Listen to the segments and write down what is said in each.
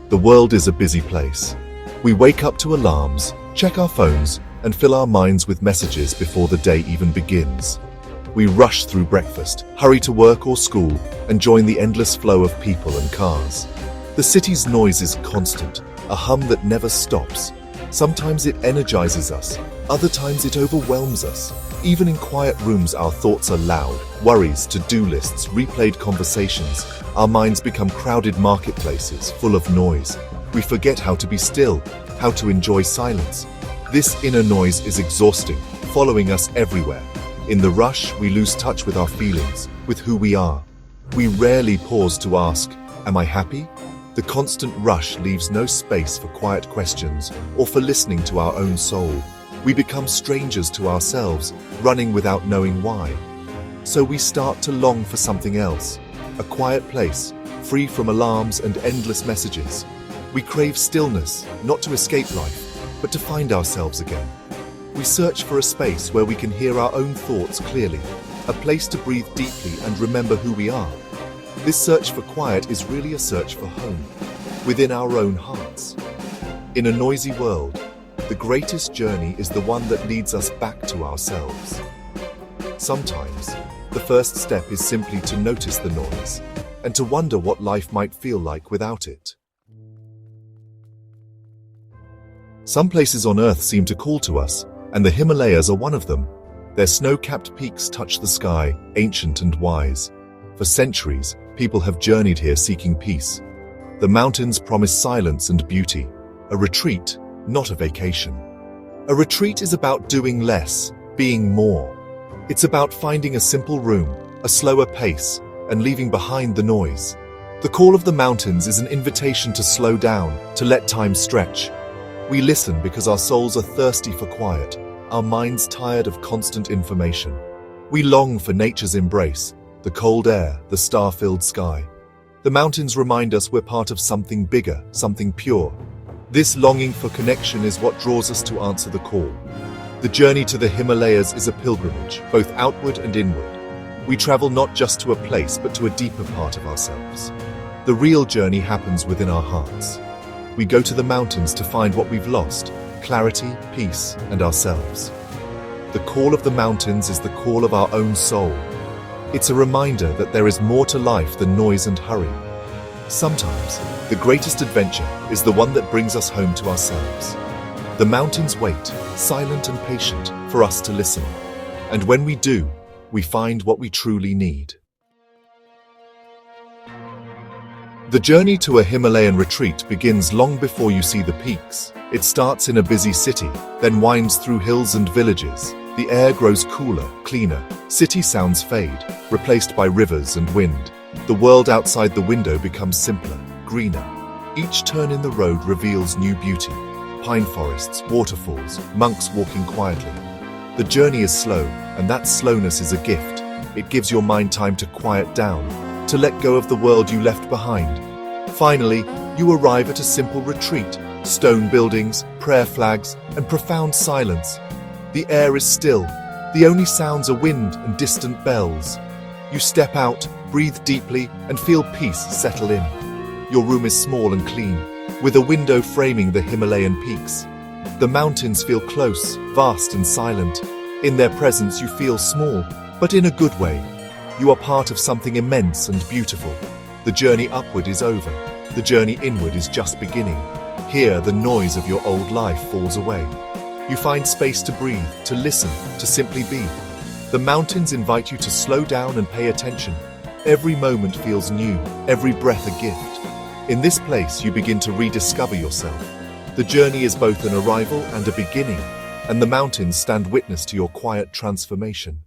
The world is a busy place. We wake up to alarms, check our phones, and fill our minds with messages before the day even begins. We rush through breakfast, hurry to work or school, and join the endless flow of people and cars. The city's noise is constant, a hum that never stops. Sometimes it energizes us, other times it overwhelms us. Even in quiet rooms, our thoughts are loud. Worries, to-do lists, replayed conversations. Our minds become crowded marketplaces full of noise. We forget how to be still, how to enjoy silence. This inner noise is exhausting, following us everywhere. In the rush, we lose touch with our feelings, with who we are. We rarely pause to ask, "Am I happy?" The constant rush leaves no space for quiet questions or for listening to our own soul. We become strangers to ourselves, running without knowing why. So we start to long for something else, a quiet place, free from alarms and endless messages. We crave stillness, not to escape life, but to find ourselves again. We search for a space where we can hear our own thoughts clearly, a place to breathe deeply and remember who we are. This search for quiet is really a search for home, within our own hearts. In a noisy world, the greatest journey is the one that leads us back to ourselves. Sometimes, the first step is simply to notice the noise and to wonder what life might feel like without it. Some places on Earth seem to call to us, and the Himalayas are one of them. Their snow-capped peaks touch the sky, ancient and wise. For centuries, people have journeyed here seeking peace. The mountains promise silence and beauty, a retreat, not a vacation. A retreat is about doing less, being more. It's about finding a simple room, a slower pace, and leaving behind the noise. The call of the mountains is an invitation to slow down, to let time stretch. We listen because our souls are thirsty for quiet, our minds tired of constant information. We long for nature's embrace, the cold air, the star-filled sky. The mountains remind us we're part of something bigger, something pure. This longing for connection is what draws us to answer the call. The journey to the Himalayas is a pilgrimage, both outward and inward. We travel not just to a place, but to a deeper part of ourselves. The real journey happens within our hearts. We go to the mountains to find what we've lost: clarity, peace, and ourselves. The call of the mountains is the call of our own soul. It's a reminder that there is more to life than noise and hurry. Sometimes, the greatest adventure is the one that brings us home to ourselves. The mountains wait, silent and patient, for us to listen. And when we do, we find what we truly need. The journey to a Himalayan retreat begins long before you see the peaks. It starts in a busy city, then winds through hills and villages. The air grows cooler, cleaner. City sounds fade, replaced by rivers and wind. The world outside the window becomes simpler, greener. Each turn in the road reveals new beauty. Pine forests, waterfalls, monks walking quietly. The journey is slow, and that slowness is a gift. It gives your mind time to quiet down, to let go of the world you left behind. Finally, you arrive at a simple retreat: stone buildings, prayer flags, and profound silence. The air is still. The only sounds are wind and distant bells. You step out, breathe deeply, and feel peace settle in. Your room is small and clean, with a window framing the Himalayan peaks. The mountains feel close, vast and silent. In their presence you feel small, but in a good way. You are part of something immense and beautiful. The journey upward is over. The journey inward is just beginning. Here, the noise of your old life falls away. You find space to breathe, to listen, to simply be. The mountains invite you to slow down and pay attention. Every moment feels new, every breath a gift. In this place, you begin to rediscover yourself. The journey is both an arrival and a beginning, and the mountains stand witness to your quiet transformation.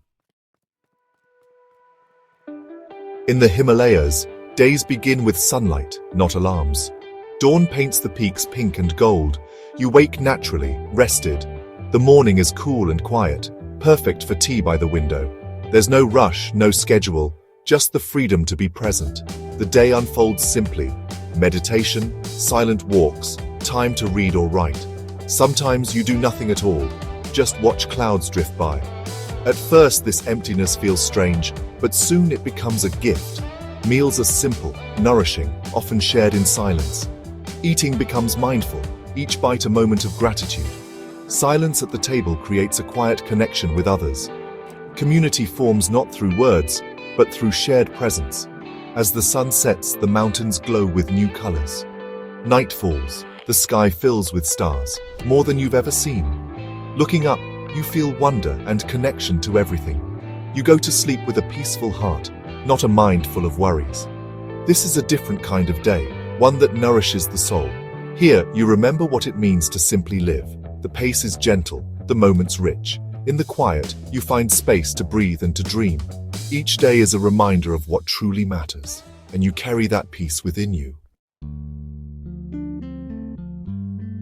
In the Himalayas, days begin with sunlight, not alarms. Dawn paints the peaks pink and gold. You wake naturally, rested. The morning is cool and quiet, perfect for tea by the window. There's no rush, no schedule, just the freedom to be present. The day unfolds simply. Meditation, silent walks, time to read or write. Sometimes you do nothing at all, just watch clouds drift by. At first, this emptiness feels strange, but soon it becomes a gift. Meals are simple, nourishing, often shared in silence. Eating becomes mindful, each bite a moment of gratitude. Silence at the table creates a quiet connection with others. Community forms not through words, but through shared presence. As the sun sets, the mountains glow with new colors. Night falls, the sky fills with stars, more than you've ever seen. Looking up, you feel wonder and connection to everything. You go to sleep with a peaceful heart, not a mind full of worries. This is a different kind of day, one that nourishes the soul. Here, you remember what it means to simply live. The pace is gentle, the moments rich. In the quiet, you find space to breathe and to dream. Each day is a reminder of what truly matters, and you carry that peace within you.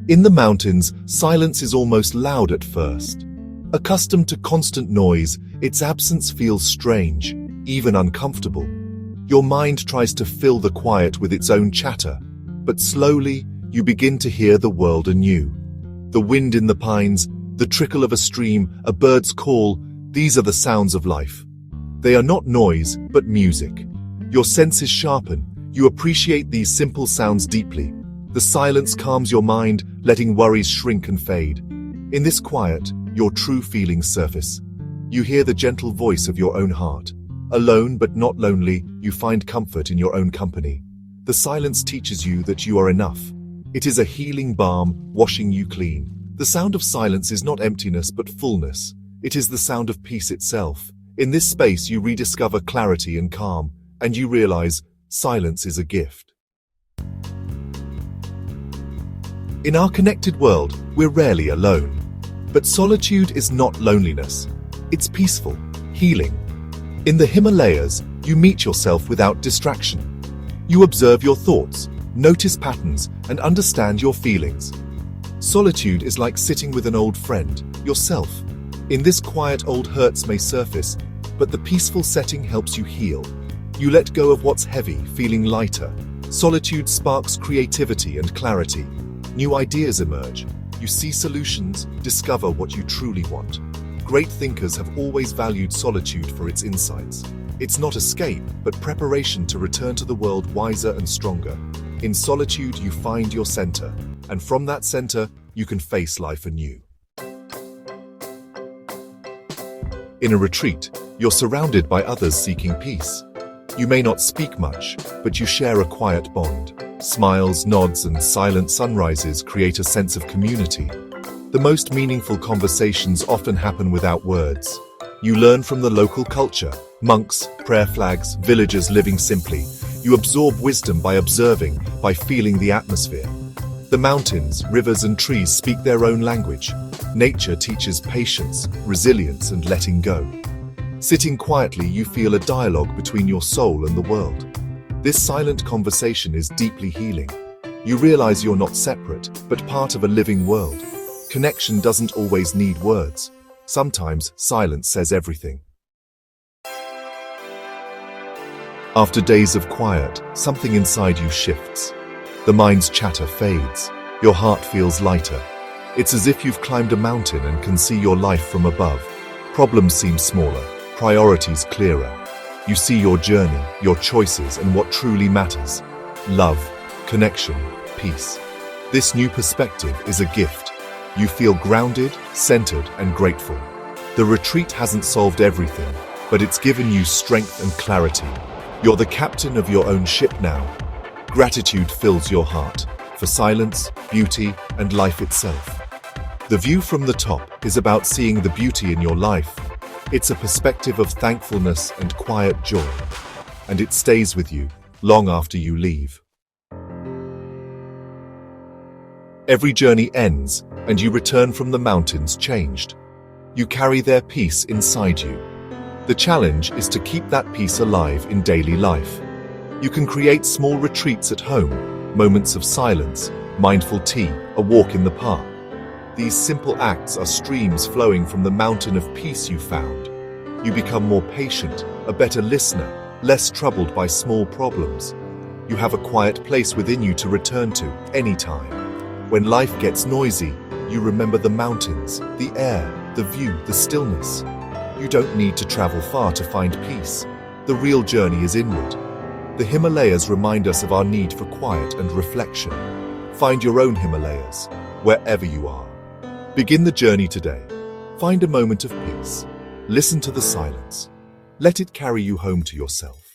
In the mountains, silence is almost loud at first. Accustomed to constant noise, its absence feels strange, even uncomfortable. Your mind tries to fill the quiet with its own chatter, but slowly, you begin to hear the world anew. The wind in the pines, the trickle of a stream, a bird's call, these are the sounds of life. They are not noise, but music. Your senses sharpen, you appreciate these simple sounds deeply. The silence calms your mind, letting worries shrink and fade. In this quiet, your true feelings surface. You hear the gentle voice of your own heart. Alone but not lonely, you find comfort in your own company. The silence teaches you that you are enough. It is a healing balm, washing you clean. The sound of silence is not emptiness but fullness. It is the sound of peace itself. In this space you rediscover clarity and calm, and you realize silence is a gift. In our connected world, we're rarely alone. But solitude is not loneliness. It's peaceful, healing. In the Himalayas, you meet yourself without distraction. You observe your thoughts, notice patterns, and understand your feelings. Solitude is like sitting with an old friend, yourself. In this quiet, old hurts may surface, but the peaceful setting helps you heal. You let go of what's heavy, feeling lighter. Solitude sparks creativity and clarity. New ideas emerge. You see solutions, discover what you truly want. Great thinkers have always valued solitude for its insights. It's not escape, but preparation to return to the world wiser and stronger. In solitude, you find your center, and from that center, you can face life anew. In a retreat, you're surrounded by others seeking peace. You may not speak much, but you share a quiet bond. Smiles, nods, and silent sunrises create a sense of community. The most meaningful conversations often happen without words. You learn from the local culture, monks, prayer flags, villagers living simply. You absorb wisdom by observing, by feeling the atmosphere. The mountains, rivers, and trees speak their own language. Nature teaches patience, resilience, and letting go. Sitting quietly, you feel a dialogue between your soul and the world. This silent conversation is deeply healing. You realize you're not separate, but part of a living world. Connection doesn't always need words. Sometimes silence says everything. After days of quiet, something inside you shifts. The mind's chatter fades. Your heart feels lighter. It's as if you've climbed a mountain and can see your life from above. Problems seem smaller, priorities clearer. You see your journey, your choices, and what truly matters. Love, connection, peace. This new perspective is a gift. You feel grounded, centered, and grateful. The retreat hasn't solved everything, but it's given you strength and clarity. You're the captain of your own ship now. Gratitude fills your heart for silence, beauty, and life itself. The view from the top is about seeing the beauty in your life. It's a perspective of thankfulness and quiet joy, and it stays with you long after you leave. Every journey ends, and you return from the mountains changed. You carry their peace inside you. The challenge is to keep that peace alive in daily life. You can create small retreats at home, moments of silence, mindful tea, a walk in the park. These simple acts are streams flowing from the mountain of peace you found. You become more patient, a better listener, less troubled by small problems. You have a quiet place within you to return to anytime. When life gets noisy, you remember the mountains, the air, the view, the stillness. You don't need to travel far to find peace. The real journey is inward. The Himalayas remind us of our need for quiet and reflection. Find your own Himalayas, wherever you are. Begin the journey today. Find a moment of peace. Listen to the silence. Let it carry you home to yourself.